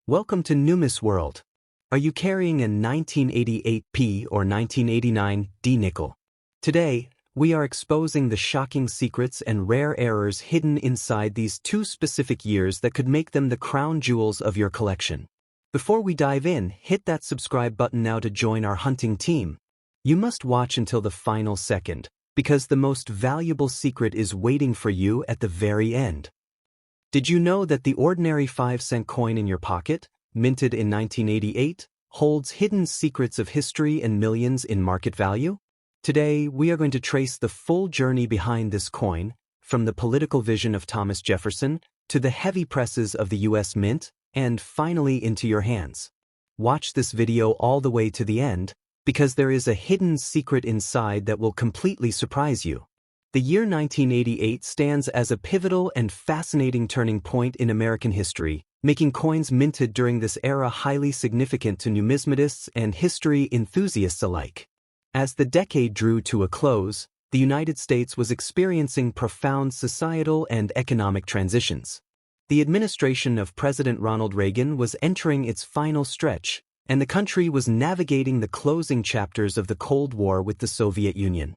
Welcome to NUMIS World. Are you carrying a 1988p or 1989d nickel? Today, we are exposing the shocking secrets and rare errors hidden inside these two specific years that could make them the crown jewels of your collection. Before we dive in, hit that subscribe button now to join our hunting team. You must watch until the final second, because the most valuable secret is waiting for you at the very end. Did you know that the ordinary 5-cent coin in your pocket, minted in 1988, holds hidden secrets of history and millions in market value? Today, we are going to trace the full journey behind this coin, from the political vision of Thomas Jefferson to the heavy presses of the US Mint, and finally into your hands. Watch this video all the way to the end, because there is a hidden secret inside that will completely surprise you. The year 1988 stands as a pivotal and fascinating turning point in American history, making coins minted during this era highly significant to numismatists and history enthusiasts alike. As the decade drew to a close, the United States was experiencing profound societal and economic transitions. The administration of President Ronald Reagan was entering its final stretch, and the country was navigating the closing chapters of the Cold War with the Soviet Union.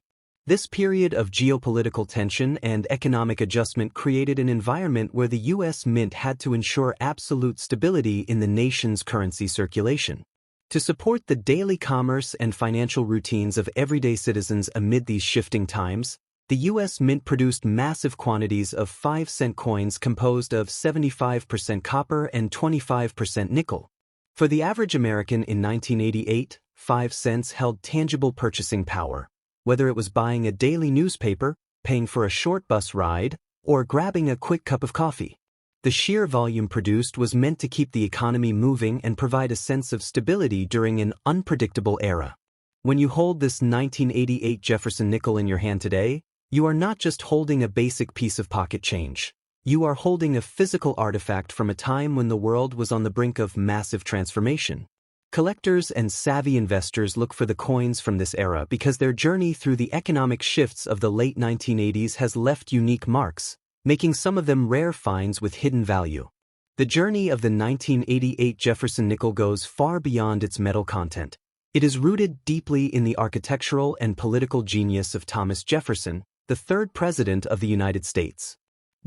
This period of geopolitical tension and economic adjustment created an environment where the U.S. Mint had to ensure absolute stability in the nation's currency circulation. To support the daily commerce and financial routines of everyday citizens amid these shifting times, the U.S. Mint produced massive quantities of 5-cent coins composed of 75% copper and 25% nickel. For the average American in 1988, 5 cents held tangible purchasing power. Whether it was buying a daily newspaper, paying for a short bus ride, or grabbing a quick cup of coffee. The sheer volume produced was meant to keep the economy moving and provide a sense of stability during an unpredictable era. When you hold this 1988 Jefferson nickel in your hand today, you are not just holding a basic piece of pocket change. You are holding a physical artifact from a time when the world was on the brink of massive transformation. Collectors and savvy investors look for the coins from this era because their journey through the economic shifts of the late 1980s has left unique marks, making some of them rare finds with hidden value. The journey of the 1988 Jefferson nickel goes far beyond its metal content. It is rooted deeply in the architectural and political genius of Thomas Jefferson, the third president of the United States.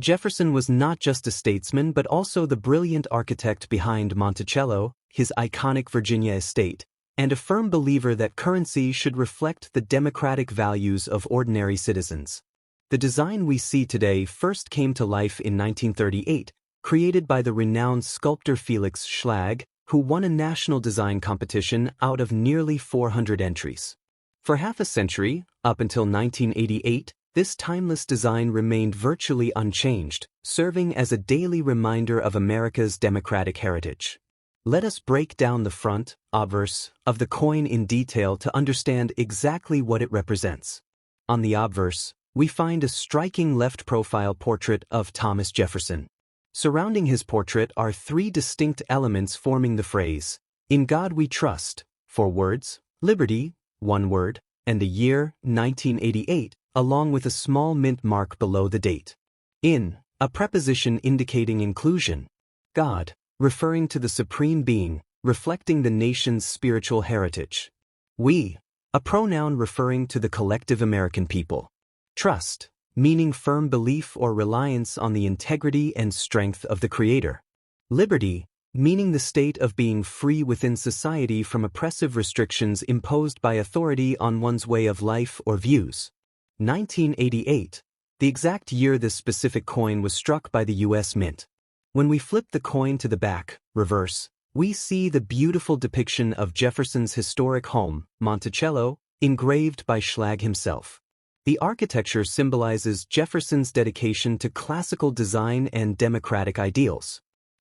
Jefferson was not just a statesman but also the brilliant architect behind Monticello, his iconic Virginia estate, and a firm believer that currency should reflect the democratic values of ordinary citizens. The design we see today first came to life in 1938, created by the renowned sculptor Felix Schlag, who won a national design competition out of nearly 400 entries. For half a century, up until 1988, this timeless design remained virtually unchanged, serving as a daily reminder of America's democratic heritage. Let us break down the front, obverse, of the coin in detail to understand exactly what it represents. On the obverse, we find a striking left-profile portrait of Thomas Jefferson. Surrounding his portrait are three distinct elements forming the phrase, "In God We Trust," 4 words, "Liberty," 1 word, and the year, 1988, along with a small mint mark below the date. "In," a preposition indicating inclusion. "God," referring to the Supreme Being, reflecting the nation's spiritual heritage. "We," a pronoun referring to the collective American people. "Trust," meaning firm belief or reliance on the integrity and strength of the Creator. "Liberty," meaning the state of being free within society from oppressive restrictions imposed by authority on one's way of life or views. 1988, the exact year this specific coin was struck by the U.S. Mint. When we flip the coin to the back, reverse, we see the beautiful depiction of Jefferson's historic home, Monticello, engraved by Schlag himself. The architecture symbolizes Jefferson's dedication to classical design and democratic ideals.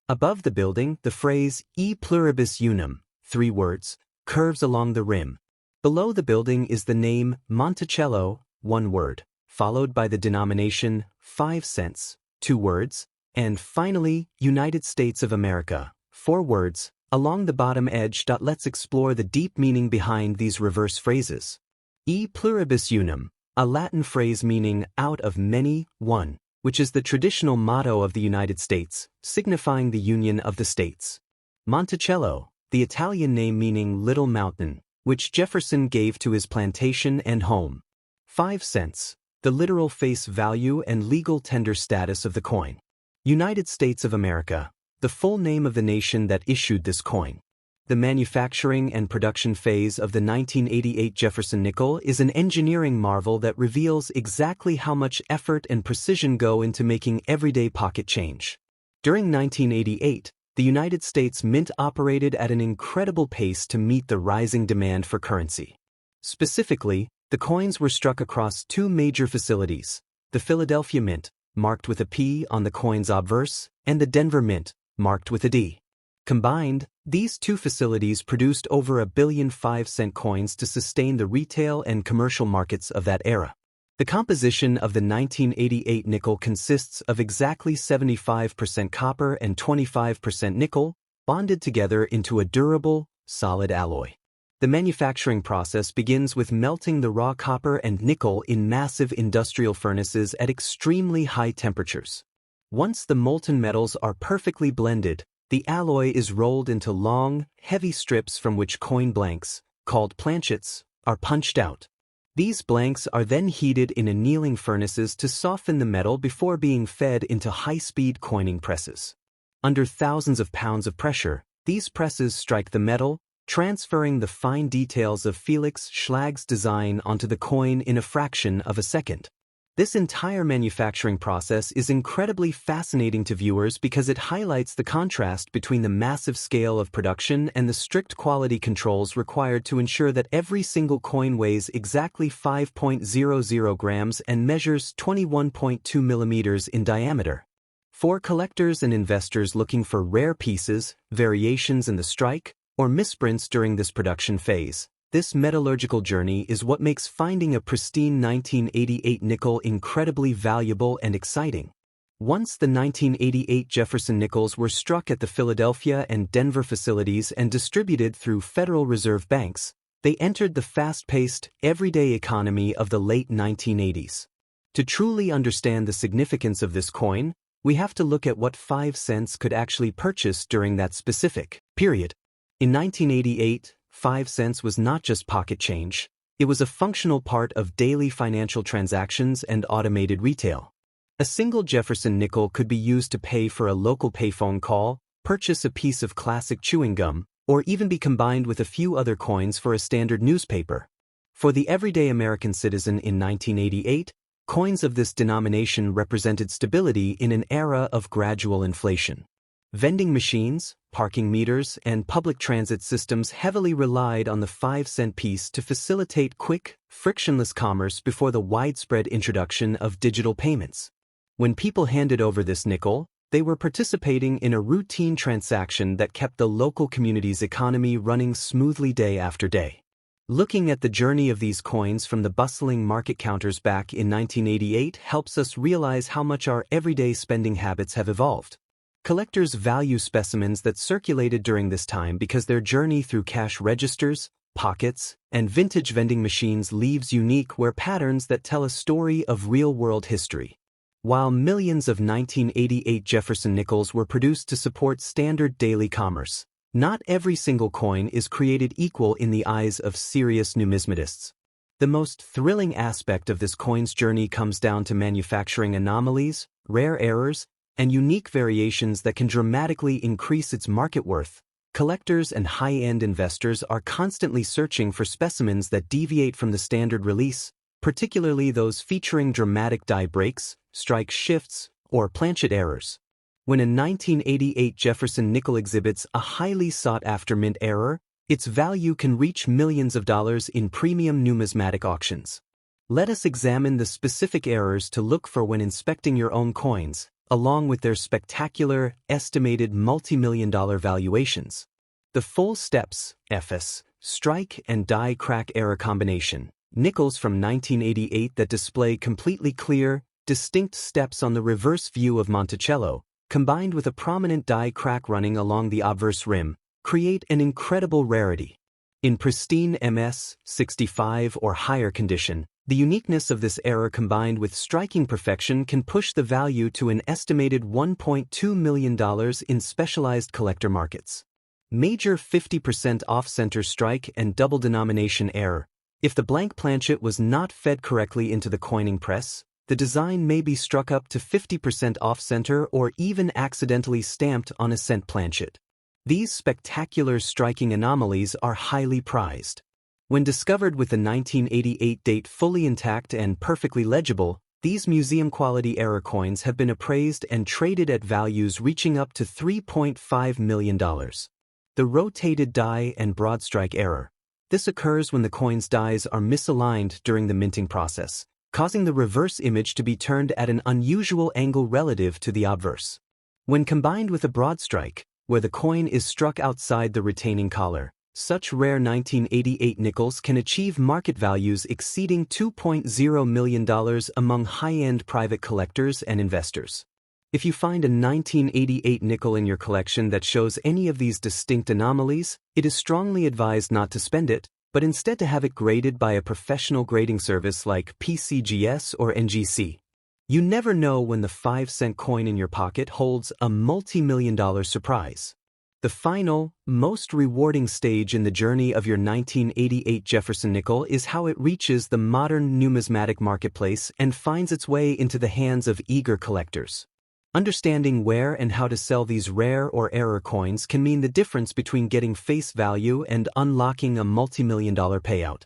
Above the building, the phrase, "E pluribus unum," 3 words, curves along the rim. Below the building is the name Monticello, 1 word, followed by the denomination 5 cents, 2 words, and finally, United States of America, 4 words, along the bottom edge. Let's explore the deep meaning behind these reverse phrases. E pluribus unum, a Latin phrase meaning out of many, one, which is the traditional motto of the United States, signifying the union of the states. Monticello, the Italian name meaning little mountain, which Jefferson gave to his plantation and home. 5 cents, the literal face value and legal tender status of the coin. United States of America, the full name of the nation that issued this coin. The manufacturing and production phase of the 1988 Jefferson nickel is an engineering marvel that reveals exactly how much effort and precision go into making everyday pocket change. During 1988, the United States Mint operated at an incredible pace to meet the rising demand for currency. Specifically, the coins were struck across two major facilities: the Philadelphia Mint, marked with a P on the coin's obverse, and the Denver Mint, marked with a D. Combined, these two facilities produced over 1 billion 5-cent coins to sustain the retail and commercial markets of that era. The composition of the 1988 nickel consists of exactly 75% copper and 25% nickel, bonded together into a durable, solid alloy. The manufacturing process begins with melting the raw copper and nickel in massive industrial furnaces at extremely high temperatures. Once the molten metals are perfectly blended, the alloy is rolled into long, heavy strips from which coin blanks, called planchets, are punched out. These blanks are then heated in annealing furnaces to soften the metal before being fed into high-speed coining presses. Under thousands of pounds of pressure, these presses strike the metal, transferring the fine details of Felix Schlag's design onto the coin in a fraction of a second. This entire manufacturing process is incredibly fascinating to viewers because it highlights the contrast between the massive scale of production and the strict quality controls required to ensure that every single coin weighs exactly 5.00 grams and measures 21.2 millimeters in diameter. For collectors and investors looking for rare pieces, variations in the strike, or misprints during this production phase, this metallurgical journey is what makes finding a pristine 1988 nickel incredibly valuable and exciting. Once the 1988 Jefferson nickels were struck at the Philadelphia and Denver facilities and distributed through Federal Reserve banks, they entered the fast-paced, everyday economy of the late 1980s. To truly understand the significance of this coin, we have to look at what 5 cents could actually purchase during that specific period. In 1988, 5 cents was not just pocket change, it was a functional part of daily financial transactions and automated retail. A single Jefferson nickel could be used to pay for a local payphone call, purchase a piece of classic chewing gum, or even be combined with a few other coins for a standard newspaper. For the everyday American citizen in 1988, coins of this denomination represented stability in an era of gradual inflation. Vending machines, parking meters, and public transit systems heavily relied on the 5-cent piece to facilitate quick, frictionless commerce before the widespread introduction of digital payments. When people handed over this nickel, they were participating in a routine transaction that kept the local community's economy running smoothly day after day. Looking at the journey of these coins from the bustling market counters back in 1988 helps us realize how much our everyday spending habits have evolved. Collectors value specimens that circulated during this time because their journey through cash registers, pockets, and vintage vending machines leaves unique patterns that tell a story of real-world history. While millions of 1988 Jefferson nickels were produced to support standard daily commerce, not every single coin is created equal in the eyes of serious numismatists. The most thrilling aspect of this coin's journey comes down to manufacturing anomalies, rare errors, and unique variations that can dramatically increase its market worth. Collectors and high-end investors are constantly searching for specimens that deviate from the standard release, particularly those featuring dramatic die breaks, strike shifts, or planchet errors. When a 1988 Jefferson nickel exhibits a highly sought-after mint error, its value can reach millions of dollars in premium numismatic auctions. Let us examine the specific errors to look for when inspecting your own coins, along with their spectacular, estimated multi-million-dollar valuations. The full steps, FS, strike and die crack error combination, nickels from 1988 that display completely clear, distinct steps on the reverse view of Monticello, combined with a prominent die crack running along the obverse rim, create an incredible rarity. In pristine MS 65 or higher condition, the uniqueness of this error combined with striking perfection can push the value to an estimated $1.2 million in specialized collector markets. Major 50% off-center strike and double denomination error. If the blank planchet was not fed correctly into the coining press, the design may be struck up to 50% off-center or even accidentally stamped on a cent planchet. These spectacular striking anomalies are highly prized. When discovered with the 1988 date fully intact and perfectly legible, these museum-quality error coins have been appraised and traded at values reaching up to $3.5 million. The rotated die and broadstrike error. This occurs when the coin's dies are misaligned during the minting process, causing the reverse image to be turned at an unusual angle relative to the obverse. When combined with a broadstrike, where the coin is struck outside the retaining collar, such rare 1988 nickels can achieve market values exceeding $2.0 million among high-end private collectors and investors. If you find a 1988 nickel in your collection that shows any of these distinct anomalies, it is strongly advised not to spend it, but instead to have it graded by a professional grading service like PCGS or NGC. You never know when the 5-cent coin in your pocket holds a multi-million-dollar surprise. The final, most rewarding stage in the journey of your 1988 Jefferson nickel is how it reaches the modern numismatic marketplace and finds its way into the hands of eager collectors. Understanding where and how to sell these rare or error coins can mean the difference between getting face value and unlocking a multi-million-dollar payout.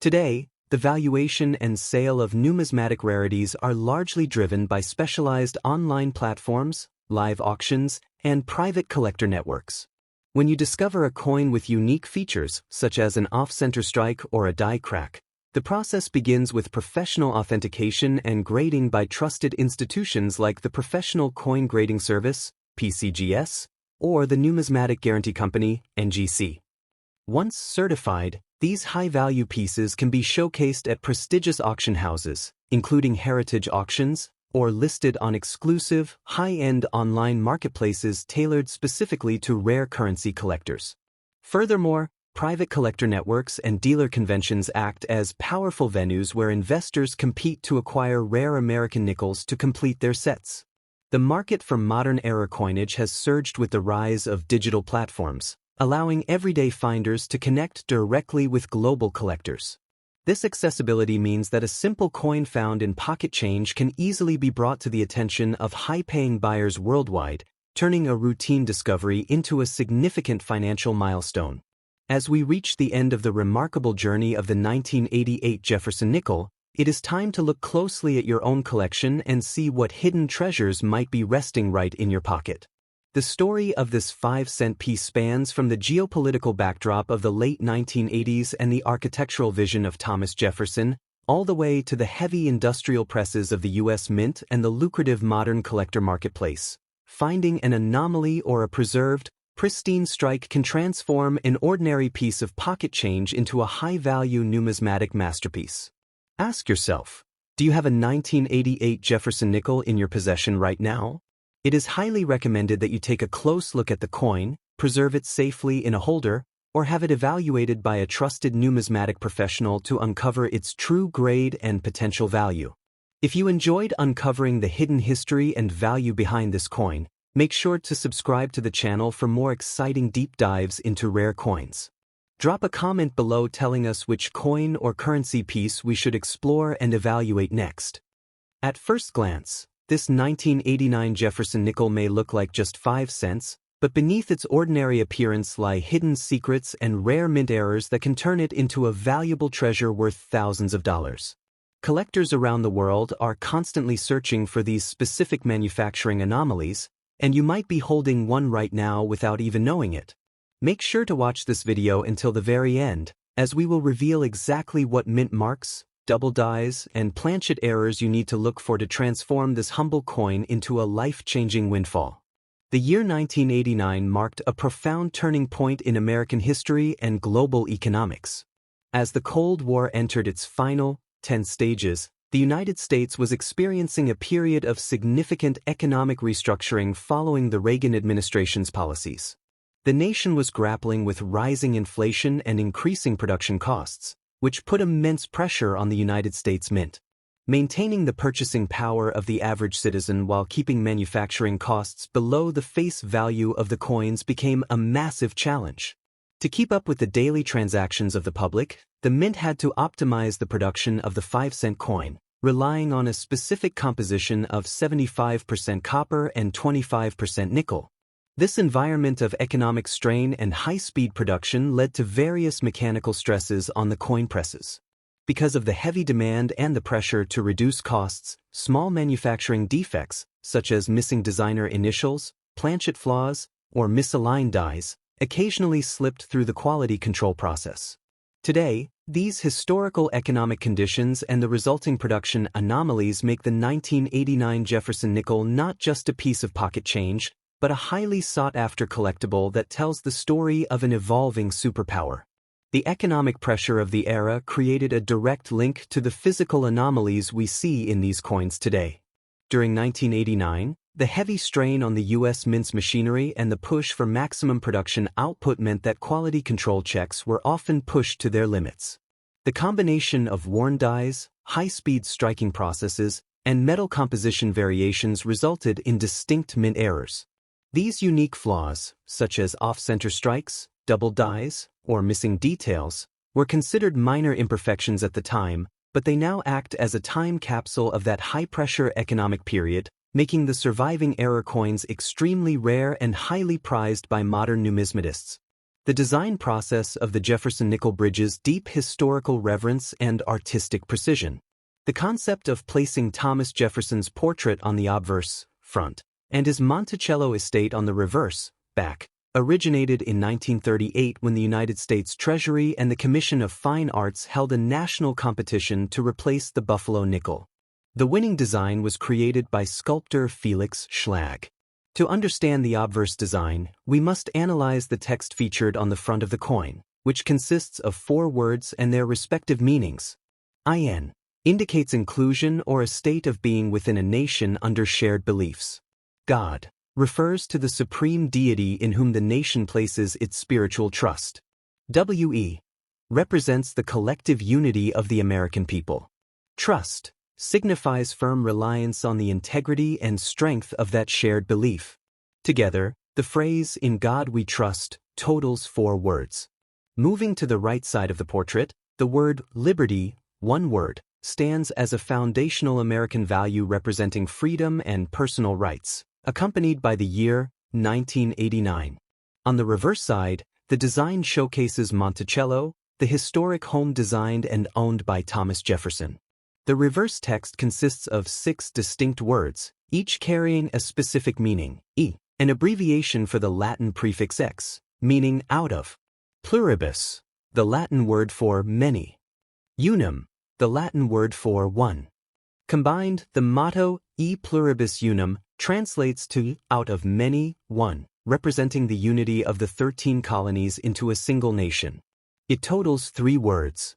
Today, the valuation and sale of numismatic rarities are largely driven by specialized online platforms, live auctions, and private collector networks. When you discover a coin with unique features, such as an off-center strike or a die crack, the process begins with professional authentication and grading by trusted institutions like the Professional Coin Grading Service, PCGS, or the Numismatic Guarantee Company, NGC. Once certified, these high-value pieces can be showcased at prestigious auction houses, including heritage auctions, or listed on exclusive, high-end online marketplaces tailored specifically to rare currency collectors. Furthermore, private collector networks and dealer conventions act as powerful venues where investors compete to acquire rare American nickels to complete their sets. The market for modern era coinage has surged with the rise of digital platforms, allowing everyday finders to connect directly with global collectors. This accessibility means that a simple coin found in pocket change can easily be brought to the attention of high-paying buyers worldwide, turning a routine discovery into a significant financial milestone. As we reach the end of the remarkable journey of the 1988 Jefferson nickel, it is time to look closely at your own collection and see what hidden treasures might be resting right in your pocket. The story of this 5-cent piece spans from the geopolitical backdrop of the late 1980s and the architectural vision of Thomas Jefferson, all the way to the heavy industrial presses of the U.S. Mint and the lucrative modern collector marketplace. Finding an anomaly or a preserved, pristine strike can transform an ordinary piece of pocket change into a high-value numismatic masterpiece. Ask yourself, do you have a 1988 Jefferson nickel in your possession right now? It is highly recommended that you take a close look at the coin, preserve it safely in a holder, or have it evaluated by a trusted numismatic professional to uncover its true grade and potential value. If you enjoyed uncovering the hidden history and value behind this coin, make sure to subscribe to the channel for more exciting deep dives into rare coins. Drop a comment below telling us which coin or currency piece we should explore and evaluate next. At first glance, this 1989 Jefferson nickel may look like just 5 cents, but beneath its ordinary appearance lie hidden secrets and rare mint errors that can turn it into a valuable treasure worth thousands of dollars. Collectors around the world are constantly searching for these specific manufacturing anomalies, and you might be holding one right now without even knowing it. Make sure to watch this video until the very end, as we will reveal exactly what mint marks, double dies, and planchet errors you need to look for to transform this humble coin into a life-changing windfall. The year 1989 marked a profound turning point in American history and global economics. As the Cold War entered its final, 10 stages, the United States was experiencing a period of significant economic restructuring following the Reagan administration's policies. The nation was grappling with rising inflation and increasing production costs, which put immense pressure on the United States Mint. Maintaining the purchasing power of the average citizen while keeping manufacturing costs below the face value of the coins became a massive challenge. To keep up with the daily transactions of the public, the mint had to optimize the production of the 5-cent coin, relying on a specific composition of 75% copper and 25% nickel. This environment of economic strain and high-speed production led to various mechanical stresses on the coin presses. Because of the heavy demand and the pressure to reduce costs, small manufacturing defects, such as missing designer initials, planchet flaws, or misaligned dies, occasionally slipped through the quality control process. Today, these historical economic conditions and the resulting production anomalies make the 1989 Jefferson nickel not just a piece of pocket change, but a highly sought-after collectible that tells the story of an evolving superpower. The economic pressure of the era created a direct link to the physical anomalies we see in these coins today. During 1989, the heavy strain on the U.S. mint's machinery and the push for maximum production output meant that quality control checks were often pushed to their limits. The combination of worn dies, high-speed striking processes, and metal composition variations resulted in distinct mint errors. These unique flaws, such as off-center strikes, double dies, or missing details, were considered minor imperfections at the time, but they now act as a time capsule of that high-pressure economic period, making the surviving error coins extremely rare and highly prized by modern numismatists. The design process of the Jefferson nickel bridges deep historical reverence and artistic precision. The concept of placing Thomas Jefferson's portrait on the obverse, front, and his Monticello estate on the reverse, back, originated in 1938 when the United States Treasury and the Commission of Fine Arts held a national competition to replace the Buffalo nickel. The winning design was created by sculptor Felix Schlag. To understand the obverse design, we must analyze the text featured on the front of the coin, which consists of 4 words and their respective meanings. IN indicates inclusion or a state of being within a nation under shared beliefs. God refers to the supreme deity in whom the nation places its spiritual trust. WE represents the collective unity of the American people. Trust signifies firm reliance on the integrity and strength of that shared belief. Together, the phrase "In God we trust" totals 4 words. Moving to the right side of the portrait, the word liberty, 1 word, stands as a foundational American value representing freedom and personal rights, accompanied by the year 1989. On the reverse side, the design showcases Monticello, the historic home designed and owned by Thomas Jefferson. The reverse text consists of 6 distinct words, each carrying a specific meaning. E, an abbreviation for the Latin prefix ex, meaning out of. Pluribus, the Latin word for many. Unum, the Latin word for one. Combined, the motto E pluribus unum translates to out of many, one, representing the unity of the 13 colonies into a single nation. It totals 3 words.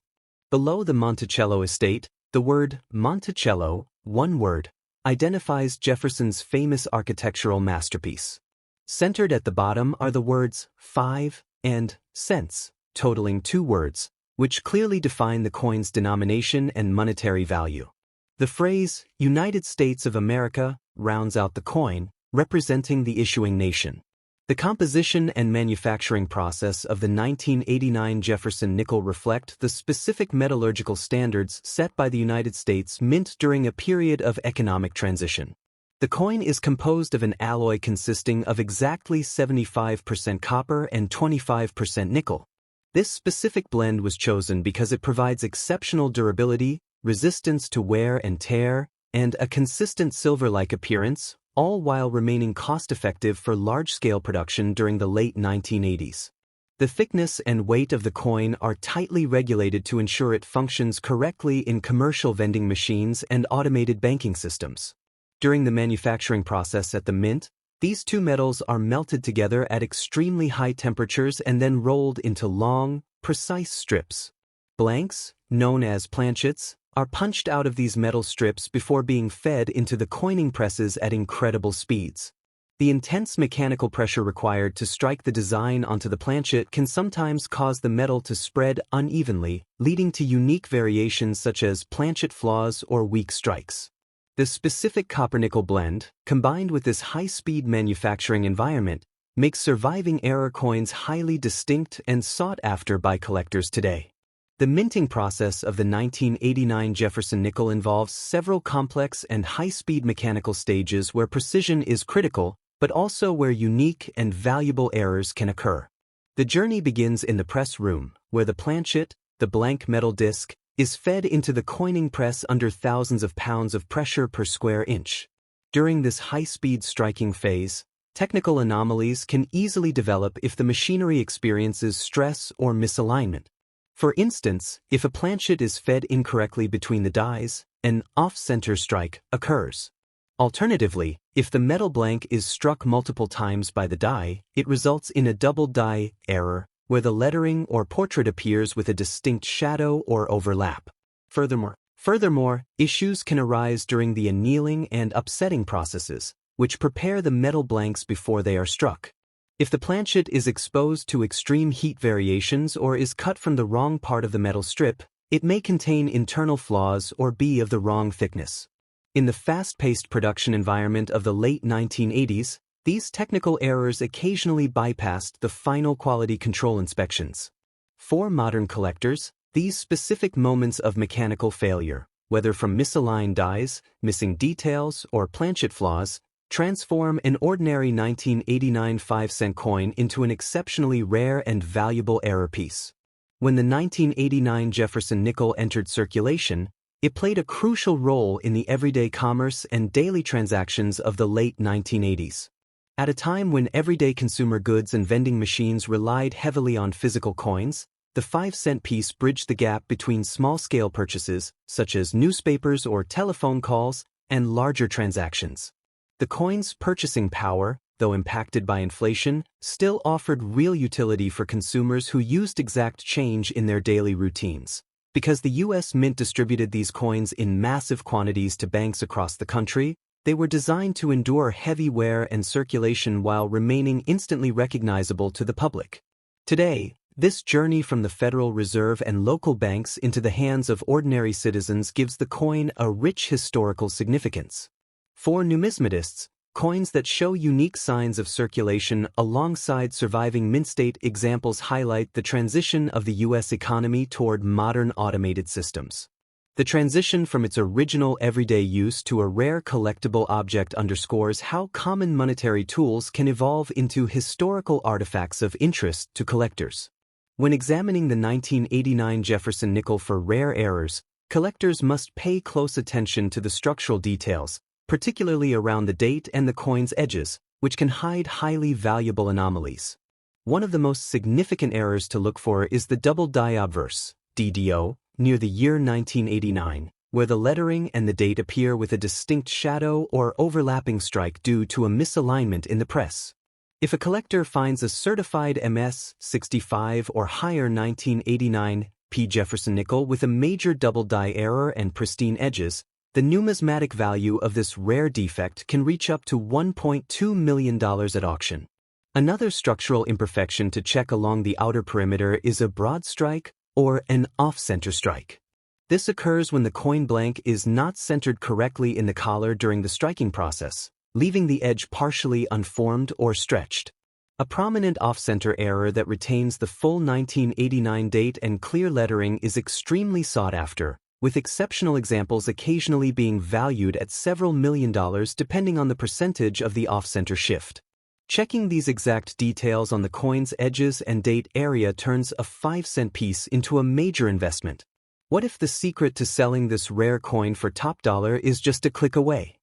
Below the Monticello estate, the word Monticello, 1 word, identifies Jefferson's famous architectural masterpiece. Centered at the bottom are the words 5 and cents, totaling 2 words, which clearly define the coin's denomination and monetary value. The phrase United States of America rounds out the coin, representing the issuing nation. The composition and manufacturing process of the 1989 Jefferson nickel reflect the specific metallurgical standards set by the United States Mint during a period of economic transition. The coin is composed of an alloy consisting of exactly 75% copper and 25% nickel. This specific blend was chosen because it provides exceptional durability, resistance to wear and tear, and a consistent silver-like appearance, all while remaining cost-effective for large-scale production during the late 1980s. The thickness and weight of the coin are tightly regulated to ensure it functions correctly in commercial vending machines and automated banking systems. During the manufacturing process at the mint, these 2 metals are melted together at extremely high temperatures and then rolled into long, precise strips. Blanks, known as planchets, are punched out of these metal strips before being fed into the coining presses at incredible speeds. The intense mechanical pressure required to strike the design onto the planchet can sometimes cause the metal to spread unevenly, leading to unique variations such as planchet flaws or weak strikes. The specific copper-nickel blend, combined with this high-speed manufacturing environment, makes surviving error coins highly distinct and sought after by collectors today. The minting process of the 1989 Jefferson nickel involves several complex and high-speed mechanical stages where precision is critical, but also where unique and valuable errors can occur. The journey begins in the press room, where the planchet, the blank metal disc, is fed into the coining press under thousands of pounds of pressure per square inch. During this high-speed striking phase, technical anomalies can easily develop if the machinery experiences stress or misalignment. For instance, if a planchet is fed incorrectly between the dies, an off-center strike occurs. Alternatively, if the metal blank is struck multiple times by the die, it results in a double die error, where the lettering or portrait appears with a distinct shadow or overlap. Furthermore, issues can arise during the annealing and upsetting processes, which prepare the metal blanks before they are struck. If the planchet is exposed to extreme heat variations or is cut from the wrong part of the metal strip, it may contain internal flaws or be of the wrong thickness. In the fast-paced production environment of the late 1980s, these technical errors occasionally bypassed the final quality control inspections. For modern collectors, these specific moments of mechanical failure, whether from misaligned dies, missing details, or planchet flaws, transform an ordinary 1989 5-cent coin into an exceptionally rare and valuable error piece. When the 1989 Jefferson nickel entered circulation, it played a crucial role in the everyday commerce and daily transactions of the late 1980s. At a time when everyday consumer goods and vending machines relied heavily on physical coins, the 5-cent piece bridged the gap between small-scale purchases, such as newspapers or telephone calls, and larger transactions. The coin's purchasing power, though impacted by inflation, still offered real utility for consumers who used exact change in their daily routines. Because the U.S. Mint distributed these coins in massive quantities to banks across the country, they were designed to endure heavy wear and circulation while remaining instantly recognizable to the public. Today, this journey from the Federal Reserve and local banks into the hands of ordinary citizens gives the coin a rich historical significance. For numismatists, coins that show unique signs of circulation alongside surviving mint-state examples highlight the transition of the U.S. economy toward modern automated systems. The transition from its original everyday use to a rare collectible object underscores how common monetary tools can evolve into historical artifacts of interest to collectors. When examining the 1989 Jefferson nickel for rare errors, collectors must pay close attention to the structural details, particularly around the date and the coin's edges, which can hide highly valuable anomalies. One of the most significant errors to look for is the double die obverse, DDO, near the year 1989, where the lettering and the date appear with a distinct shadow or overlapping strike due to a misalignment in the press. If a collector finds a certified MS 65 or higher 1989 P Jefferson nickel with a major double die error and pristine edges, the numismatic value of this rare defect can reach up to $1.2 million at auction. Another structural imperfection to check along the outer perimeter is a broad strike or an off-center strike. This occurs when the coin blank is not centered correctly in the collar during the striking process, leaving the edge partially unformed or stretched. A prominent off-center error that retains the full 1989 date and clear lettering is extremely sought after, with exceptional examples occasionally being valued at several $1 million depending on the percentage of the off-center shift. Checking these exact details on the coin's edges and date area turns a 5-cent piece into a major investment. What if the secret to selling this rare coin for top dollar is just a click away?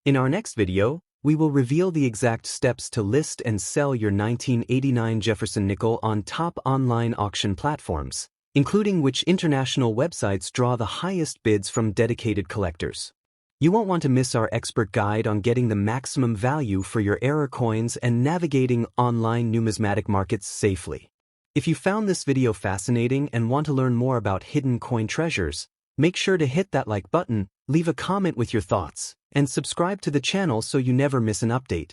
In our next video, we will reveal the exact steps to list and sell your 1989 Jefferson nickel on top online auction platforms, including which international websites draw the highest bids from dedicated collectors. You won't want to miss our expert guide on getting the maximum value for your error coins and navigating online numismatic markets safely. If you found this video fascinating and want to learn more about hidden coin treasures, make sure to hit that like button, leave a comment with your thoughts, and subscribe to the channel so you never miss an update.